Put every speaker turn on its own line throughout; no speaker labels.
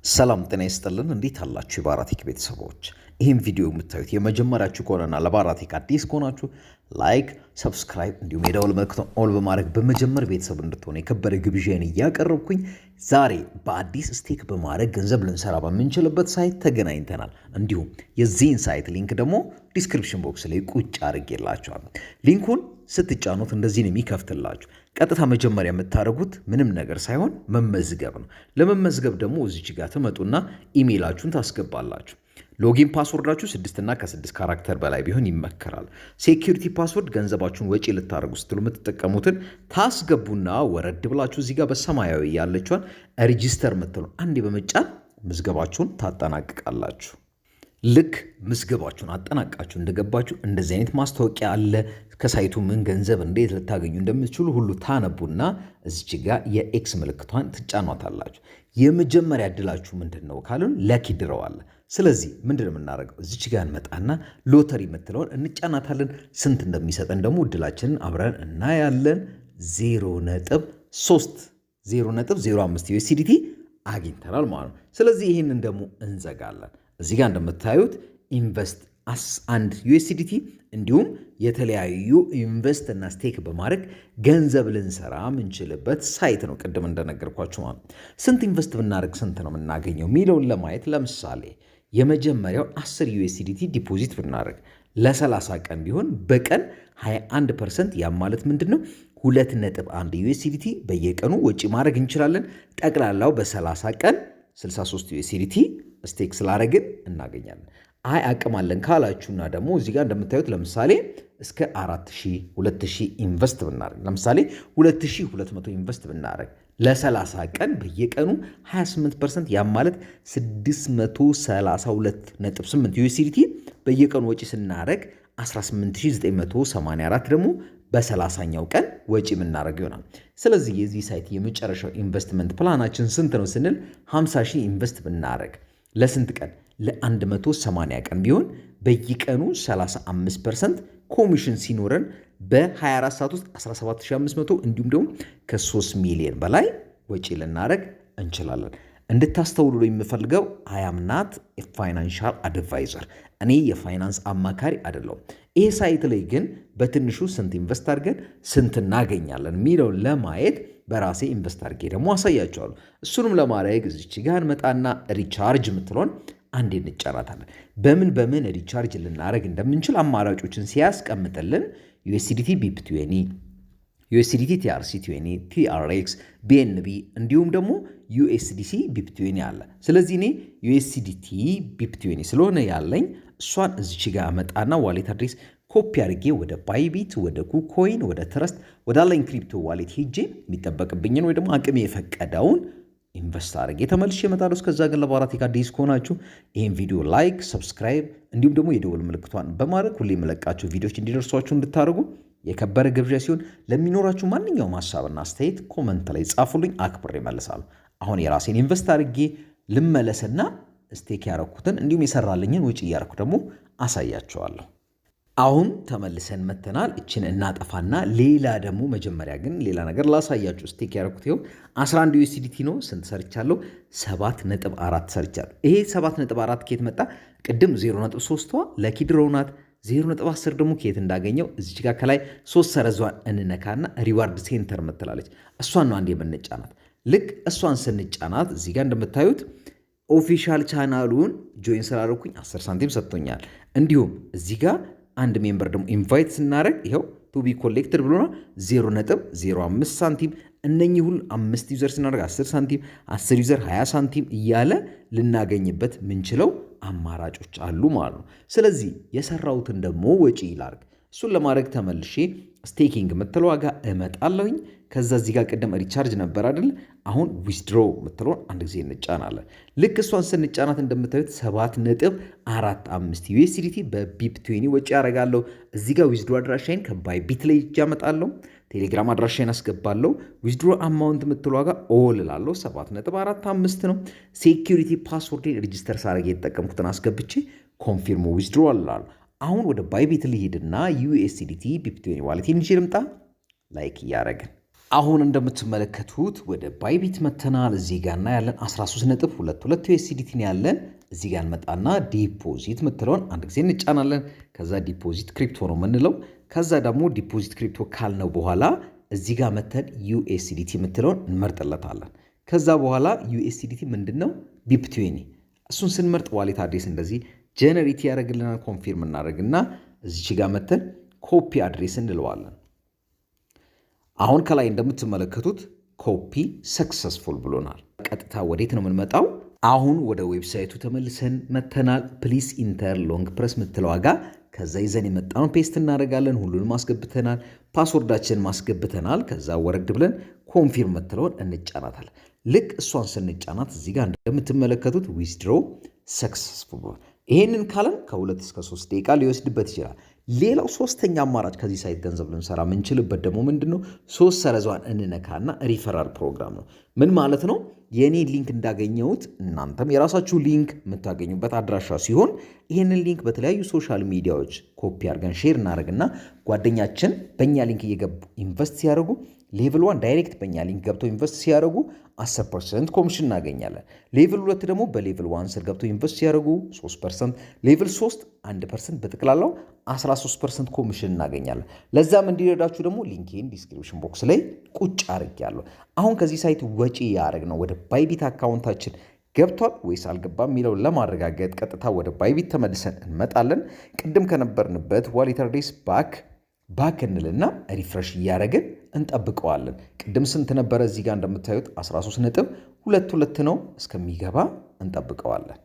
ሰላም ጤና ይስጥልን። እንዴት አላችሁ የባራቴክ ቤተሰቦች? ይህም ቪዲዮ የምታዩት የመጀመሪያችሁ ከሆነና ለባራቴክ አዲስ ከሆናችሁ ላይክ፣ ሰብስክራይብ እንዲሁም የደወል ምልክቱን ኦል በማድረግ በመጀመር ቤተሰብ እንድትሆኑ የከበረ ግብዣን እያቀረብኩኝ ዛሬ በአዲስ ስቴክ በማድረግ ገንዘብ ልንሰራ በምንችልበት ሳይት ተገናኝተናል። እንዲሁም የዚህን ሳይት ሊንክ ደግሞ ዲስክሪፕሽን ቦክስ ላይ ቁጭ አድርጌላችኋለሁ። ሊንኩን ስትጫኑት እንደዚህ ነው የሚከፍትላችሁ። ቀጥታ መጀመሪያ የምታደርጉት ምንም ነገር ሳይሆን መመዝገብ ነው። ለመመዝገብ ደግሞ እዚች ጋር ትመጡና ኢሜይላችሁን ታስገባላችሁ። ሎጊን ፓስወርዳችሁ 6 እና ከ6 ካራክተር በላይ ቢሆን ይመከራል። ሴኩሪቲ ፓስወርድ ገንዘባችሁን ወጪ ልታደርጉ ስትሉ የምትጠቀሙትን ታስገቡና ወረድ ብላችሁ እዚህ ጋር በሰማያዊ ያለችዋን ሬጂስተር የምትሉ አንዴ በመጫን ምዝገባችሁን ታጠናቅቃላችሁ። ልክ ምዝገባችሁን አጠናቃችሁ እንደገባችሁ እንደዚህ አይነት ማስታወቂያ አለ። ከሳይቱ ምን ገንዘብ እንዴት ልታገኙ እንደምትችሉ ሁሉ ታነቡና እዚች ጋር የኤክስ ምልክቷን ትጫኗታላችሁ። የመጀመሪያ እድላችሁ ምንድን ነው ካሉን ለኪ ድረው አለ። ስለዚህ ምንድን ነው የምናደርገው? እዚች ጋር እንመጣና ሎተሪ የምትለውን እንጫናታለን። ስንት እንደሚሰጠን ደግሞ እድላችንን አብረን እናያለን። 0.05 ዩኤስዲቲ አግኝተናል ማለት ነው። ስለዚህ ይህንን ደግሞ እንዘጋለን። እዚህ ጋር እንደምታዩት ኢንቨስት አስ አንድ ዩኤስዲቲ እንዲሁም የተለያዩ ኢንቨስት እና ስቴክ በማድረግ ገንዘብ ልንሰራ ምንችልበት ሳይት ነው። ቅድም እንደነገርኳችሁ ማለት ስንት ኢንቨስት ብናደርግ ስንት ነው የምናገኘው የሚለውን ለማየት ለምሳሌ የመጀመሪያው 10 ዩኤስዲቲ ዲፖዚት ብናደርግ ለ30 ቀን ቢሆን በቀን 21% ያ ማለት ምንድነው 2.1 ዩኤስዲቲ በየቀኑ ወጪ ማድረግ እንችላለን። ጠቅላላው በ30 ቀን 63 ዩኤስዲቲ ስቴክ ስላደረግን እናገኛለን። አቅም አለን ካላችሁና ደግሞ እዚህ ጋር እንደምታዩት ለምሳሌ እስከ 4000 2000 ኢንቨስት ብናደርግ ለምሳሌ 2200 ኢንቨስት ብናደርግ ለ30 ቀን በየቀኑ 28% ያ ማለት 632.8 ዩኤስዲቲ በየቀኑ ወጪ ስናደርግ 18984 ደግሞ በ30ኛው ቀን ወጪ የምናደርግ ይሆናል። ስለዚህ የዚህ ሳይት የመጨረሻው ኢንቨስትመንት ፕላናችን ስንት ነው ስንል 50000 ኢንቨስት ብናደርግ ለስንት ቀን ለ180 ቀን ቢሆን በየቀኑ 35% ኮሚሽን ሲኖረን በ24 ሰዓት ውስጥ 17500 እንዲሁም ደግሞ ከ3 ሚሊዮን በላይ ወጪ ልናደርግ እንችላለን። እንድታስተውሉ የምፈልገው አያምናት የፋይናንሻል አድቫይዘር፣ እኔ የፋይናንስ አማካሪ አይደለሁም። ይሄ ሳይት ላይ ግን በትንሹ ስንት ኢንቨስት አድርገን ስንት እናገኛለን የሚለውን ለማየት በራሴ ኢንቨስት አድርጌ ደግሞ አሳያቸዋለሁ። እሱንም ለማድረግ እዚች ጋር መጣና ሪቻርጅ የምትለውን አንዴ እንጫናታለን። በምን ሪቻርጅ ልናደርግ እንደምንችል አማራጮችን ሲያስቀምጥልን ዩኤስዲቲ ቢፕ20፣ ዩኤስዲቲ ቲአርሲ20፣ ቲአርኤክስ፣ ቢኤንቢ እንዲሁም ደግሞ ዩኤስዲሲ ቢፕ20 አለ። ስለዚህ እኔ ዩኤስዲቲ ቢፕ20 ስለሆነ ያለኝ እሷን እዚች ጋር መጣና ዋሌት አድሬስ ኮፒ አድርጌ ወደ ባይቢት፣ ወደ ኩኮይን፣ ወደ ትረስት ወደ አላይን ክሪፕቶ ዋሌት ሄጄ የሚጠበቅብኝን ወይ ደግሞ አቅሜ የፈቀደውን ኢንቨስት አድርጌ ተመልሼ እመጣለሁ። እስከዛ ግን ለባራቴክ አዲስ ከሆናችሁ ይህን ቪዲዮ ላይክ፣ ሰብስክራይብ እንዲሁም ደግሞ የደወል ምልክቷን በማድረግ ሁሌ የምለቃቸው ቪዲዮዎች እንዲደርሷችሁ እንድታደርጉ የከበረ ግብዣ ሲሆን ለሚኖራችሁ ማንኛውም ሀሳብና አስተያየት ኮመንት ላይ ጻፉልኝ፣ አክብሬ እመልሳለሁ። አሁን የራሴን ኢንቨስት አድርጌ ልመለስና ስቴክ ያረኩትን እንዲሁም የሰራልኝን ውጭ እያረኩ ደግሞ አሳያቸዋለሁ። አሁን ተመልሰን መተናል። እችን እናጠፋና ሌላ ደግሞ መጀመሪያ ግን ሌላ ነገር ላሳያችሁ። ስቴክ ያረኩት ይኸው 11 ዩኤስዲቲ ነው። ስንት ሰርቻለሁ? 7.4 ሰርቻለሁ። ይሄ 7.4 ከየት መጣ? ቅድም 0.3ቷ ለኪ ድሮው ናት። 0.10 ደግሞ ከየት እንዳገኘው እዚች ጋር ከላይ 3 ሰረዟን እንነካና ሪዋርድ ሴንተር ምትላለች እሷን ነው አንድ የምንጫናት። ልክ እሷን ስንጫናት እዚህ ጋር እንደምታዩት ኦፊሻል ቻናሉን ጆይን ስላደረኩኝ 10 ሳንቲም ሰጥቶኛል። እንዲሁም እዚህ ጋር አንድ ሜምበር ደግሞ ኢንቫይት ስናደርግ ይኸው ቱ ቢ ኮሌክትድ ብሎና 0.05 ሳንቲም እነኚህ ሁሉ 5 ዩዘር ስናደርግ 10 ሳንቲም 10 ዩዘር 20 ሳንቲም እያለ ልናገኝበት ምንችለው አማራጮች አሉ ማለት ነው። ስለዚህ የሰራሁትን ደግሞ ወጪ ላርግ። እሱን ለማድረግ ተመልሼ ስቴኪንግ የምትለው ዋጋ እመጣለሁኝ። ከዛ እዚህ ጋር ቅድም ሪቻርጅ ነበር አይደል? አሁን ዊዝድሮ የምትለውን አንድ ጊዜ እንጫናለን። ልክ እሷን ስንጫናት እንደምታዩት 7.45 ዩኤስዲቲ በቢፕ20 ወጪ ያደርጋለሁ። እዚህ ጋር ዊዝድሮ አድራሻይን ከባይቢት ላይ እያመጣለሁ። ቴሌግራም አድራሻይን አስገባለሁ። ዊዝድሮ አማውንት የምትለው ዋጋ ኦል ላለሁ 7.45 ነው። ሴኩሪቲ ፓስወርድ ሬጂስተር ሳረግ የተጠቀምኩትን አስገብቼ ኮንፊርም ዊዝድሮ አላለሁ። አሁን ወደ ባይቢት ልሄድና ዩኤስዲቲ ቢፕ20 ዋሌት እንጂ ልምጣ ላይክ እያደረግን አሁን እንደምትመለከቱት ወደ ባይቢት መተናል። እዚህ ጋር እናያለን 13.22 USDT ነው ያለን። እዚህ ጋር እንመጣና ዲፖዚት ምትለውን አንድ ጊዜ እንጫናለን። ከዛ ዲፖዚት ክሪፕቶ ነው የምንለው። ከዛ ደግሞ ዲፖዚት ክሪፕቶ ካልነው በኋላ እዚህ ጋር መተን USDT ምትለውን እንመርጥለታለን። ከዛ በኋላ USDT ምንድነው? ቢፕ20 እሱን ስንመርጥ ዋሌት አድሬስ እንደዚህ ጀነሬት ያደርግልናል። ኮንፊርም እናደርግና እዚች ጋር መተን ኮፒ አድሬስ እንለዋለን። አሁን ከላይ እንደምትመለከቱት ኮፒ ሰክሰስፉል ብሎናል። ቀጥታ ወዴት ነው የምንመጣው? አሁን ወደ ዌብሳይቱ ተመልሰን መተናል። ፕሊስ ኢንተር ሎንግ ፕረስ ምትለዋ ጋር ከዛ ይዘን የመጣውን ፔስት እናደርጋለን። ሁሉንም ማስገብተናል። ፓስወርዳችንን ማስገብተናል። ከዛ ወረድ ብለን ኮንፊርም ምትለውን እንጫናታለን። ልክ እሷን ስንጫናት እዚህ ጋር እንደምትመለከቱት ዊዝድሮ ሰክሰስፉል ብሏል። ይሄንን ካለን ከ2 እስከ 3 ደቂቃ ሊወስድበት ይችላል። ሌላው ሶስተኛ አማራጭ ከዚህ ሳይት ገንዘብ ልንሰራ ምንችልበት ደግሞ ምንድነው? 3 ሰረዟን እንነካና ሪፈራል ፕሮግራም ነው። ምን ማለት ነው? የኔ ሊንክ እንዳገኘሁት እናንተም የራሳችሁ ሊንክ የምታገኙበት አድራሻ ሲሆን ይህንን ሊንክ በተለያዩ ሶሻል ሚዲያዎች ኮፒ አድርገን ሼር እናደርግና ጓደኛችን በእኛ ሊንክ እየገቡ ኢንቨስት ሲያደርጉ ሌቭል 1 ዳይሬክት በእኛ ሊንክ ገብተው ኢንቨስት ሲያደርጉ 10% ኮሚሽን እናገኛለን። ሌቭል 2 ደግሞ በሌቭል 1 ስር ገብተው ኢንቨስት ሲያደርጉ 3%፣ ሌቭል 3 1%፣ በጠቅላላው 13% ኮሚሽን እናገኛለን። ለዛም እንዲረዳችሁ ደግሞ ሊንኬን ዲስክሪፕሽን ቦክስ ላይ ቁጭ አድርጌያለሁ። አሁን ከዚህ ሳይት ወጪ ያደረግነው ወደ ባይቢት አካውንታችን ገብቷል ወይስ አልገባም የሚለውን ለማረጋገጥ ቀጥታ ወደ ባይቢት ተመልሰን እንመጣለን። ቅድም ከነበርንበት ዋሌት አድሬስ ባክ እንልና ሪፍሬሽ እያደረግን እንጠብቀዋለን። ቅድም ስንት ነበረ? እዚህ ጋር እንደምታዩት 13.22 ነው። እስከሚገባ እንጠብቀዋለን።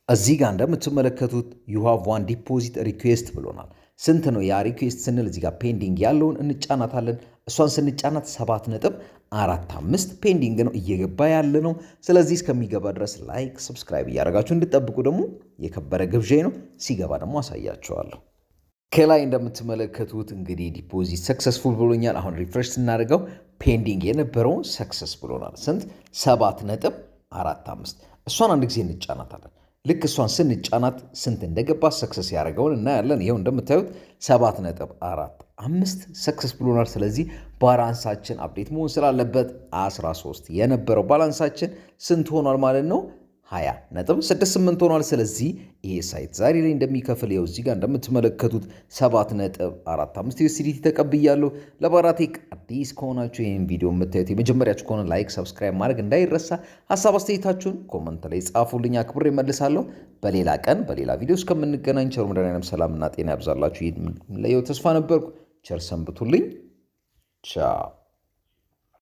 እዚህ ጋር እንደምትመለከቱት you have one deposit request ብሎናል። ስንት ነው ያ ሪኩዌስት ስንል እዚህ ጋር ፔንዲንግ ያለውን እንጫናታለን። እሷን ስንጫናት 7.45 ፔንዲንግ ነው እየገባ ያለ ነው። ስለዚህ እስከሚገባ ድረስ ላይክ ሰብስክራይብ እያደረጋችሁ እንድጠብቁ ደግሞ የከበረ ግብዣ ነው። ሲገባ ደግሞ አሳያችኋለሁ። ከላይ እንደምትመለከቱት እንግዲህ ዲፖዚት ሰክሰስፉል ብሎኛል። አሁን ሪፍሬሽ ስናደርገው ፔንዲንግ የነበረውን ሰክሰስ ብሎናል። ስንት? 7.45 እሷን አንድ ጊዜ እንጫናታለን። ልክ እሷን ስንጫናት ስንት እንደገባ ሰክሰስ ያደረገውን እናያለን። ይኸው እንደምታዩት 7.45 ሰክሰስ ብሎናል። ስለዚህ ባላንሳችን አፕዴት መሆን ስላለበት 13 የነበረው ባላንሳችን ስንት ሆኗል ማለት ነው? 20.68 ሆኗል። ስለዚህ ይሄ ሳይት ዛሬ ላይ እንደሚከፍል ይኸው እዚህ ጋር እንደምትመለከቱት 7.45 USDT ተቀብያለሁ። ለባራቴክ አዲስ ከሆናችሁ ይህን ቪዲዮ የምታዩት የመጀመሪያችሁ ከሆነ ላይክ ሰብስክራይብ ማድረግ እንዳይረሳ። ሀሳብ አስተያየታችሁን ኮመንት ላይ ጻፉልኝ፣ አክብሬ እመልሳለሁ። በሌላ ቀን በሌላ ቪዲዮ እስከምንገናኝ ቸር መድኃኔዓለም ሰላምና ጤና ያብዛላችሁ። ይህ ለየው ተስፋ ነበርኩ። ቸር ሰንብቱልኝ። ቻው